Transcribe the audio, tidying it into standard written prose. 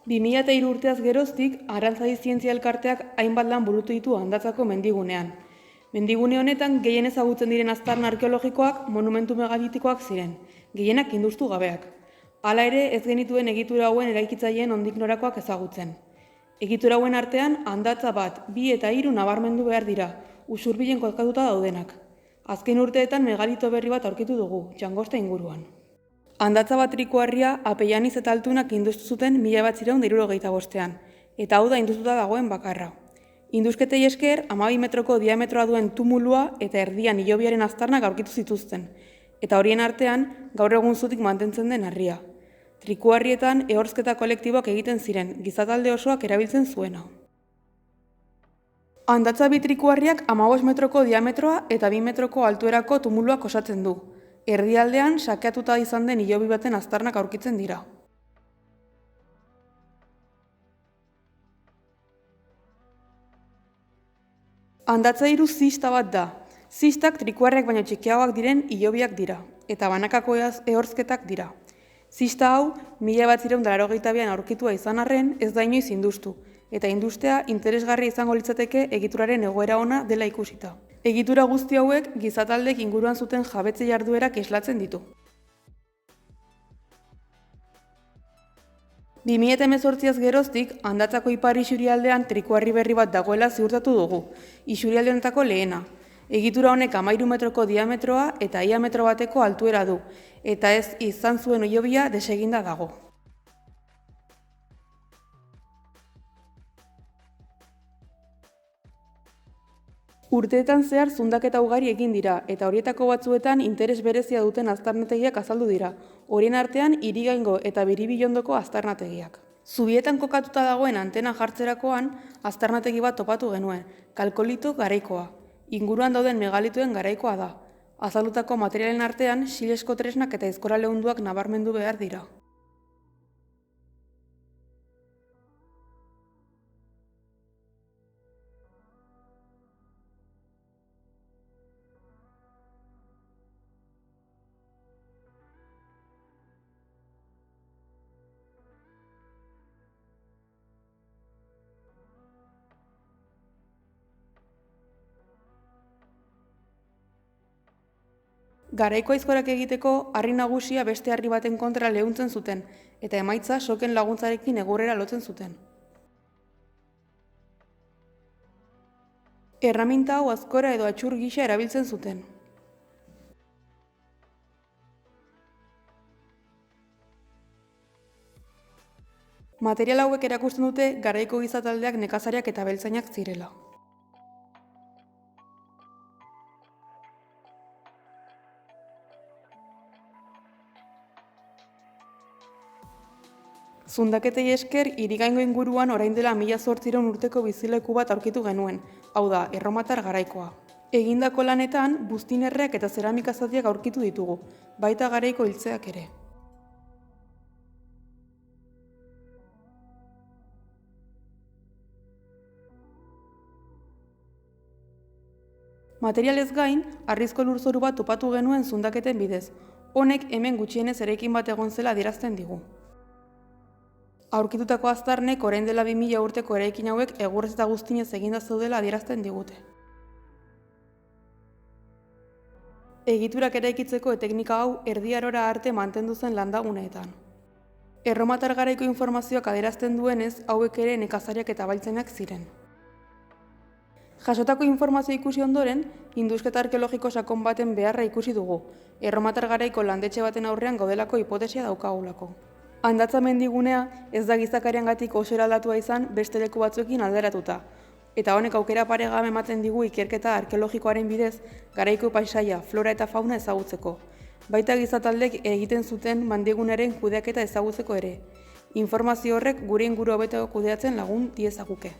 2003 urteaz geroztik, Arantzadi Zientzia Elkarteak hainbat lan burutu ditu Andatzako mendigunean. Mendigune honetan gehien ezagutzen diren aztarna arkeologikoak monumentu megalitikoak ziren, gehienak induztu gabeak. Hala ere, ez genituen egitura hauen eraikitzaileen nondik norakoak ezagutzen. Egitura hauen artean, Andatza 1, 2 eta 3 nabarmendu behar dira, usurbilen kokatuta daudenak. Azken urteetan megalito berri bat aurkitu dugu, Txangosta inguruan. Andatza 1 trikuharria Apellaniz eta Altunak induztu zuten 1975ean, eta hau da induztuta dagoen bakarra. Induzketei esker, 12 metroko diametroa duen tumulua eta erdian hilobiaren aztarnak aurkitu zituzten, eta horien artean gaur egun zutik mantentzen den harria. Trikuharrietan ehorzketa kolektiboak egiten ziren, gizatalde osoak erabiltzen zuena. Andatza 2 trikuharriak 15 metroko diametroa eta 2 metroko altuerako tumuluak osatzen du. Erdialdean sakeatuta izan den hilobi baten aztarnak aurkitzen dira. Andatza 3 zista bat da. Zistak trikuharriak baino txikiagoak diren hilobiak dira, eta banakako ehorzketak dira. Zista hau, 1982an aurkitua izan arren, ez da inoiz induztu, eta industea interesgarria izango litzateke egituraren egoera ona dela ikusita. Egitura guzti hauek gizataldek inguruan zuten jabetze jarduerak islatzen ditu. 2018az geroztik, Andatzako ipar isurialdean trikuharri berri bat dagoela ziurtatu dugu, isurialde honetako lehena. Egitura honek 13 metroko diametroa eta ia metro bateko altuera du, eta ez izan zuen hilobia deseginda dago. Urteetan zehar zundaketa ugari egin dira, eta horietako batzuetan interes berezia duten aztarnategiak azaldu dira, horien artean Irigaingo eta Biribilondoko aztarnategiak. Zubietan kokatuta dagoen antena jartzerakoan, aztarnategi bat topatu genuen, kalkolito garaikoa. Inguruan dauden megalituen garaikoa da. Azalutako materialen artean, silesko tresnak eta aizkora leunduak nabarmendu behar dira. Garaiko aizkorak egiteko, harri nagusia beste harri baten kontra leuntzen zuten, eta emaitza soken laguntzarekin egurrera lotzen zuten. Erraminta hau azkora edo atxur gisa erabiltzen zuten. Material hauek erakusten dute garaiko gizataldeak nekazariak eta beltzainak zirela. Zundaketei esker, Irigaingo inguruan orain dela 1800 urteko bizileku bat aurkitu genuen, hau da, erromatar garaikoa. Egindako lanetan, buztinerreak eta zeramika zatiak aurkitu ditugu, baita garaiko hiltzeak ere. Materialez gain, harrizko lurzoru bat topatu genuen zundaketen bidez, honek hemen gutxienez eraikin bat egon zela adierazten digu. Aurkitutako aztarnek orain dela 2000 urteko eraikin hauek egurrez eta guztinez eginda zeudela adierazten digute. Egiturak eraikitzeko teknika hau Erdi Arora arte mantendu zen landaguneetan. Erromatar garaiko informazioak adierazten duenez, hauek ere nekazariak eta beltzainak ziren. Jasotako informazio ikusi ondoren, indusketa arkeologiko sakon baten beharra ikusi dugu, erromatar garaiko landetxe baten aurrean gaudelako hipotesia daukagulako. Andatza mendigunea ez da gizakariengatik oso eraldatua izan beste leku batzuekin alderatuta, eta honek aukera paregabea ematen digu ikerketa arkeologikoaren bidez garaiko paisaia, flora eta fauna ezagutzeko, baita gizataldek egiten zuten mendigunaren kudeaketa ezagutzeko ere. Informazio horrek gure inguru hobeto kudeatzen lagun diezaguke.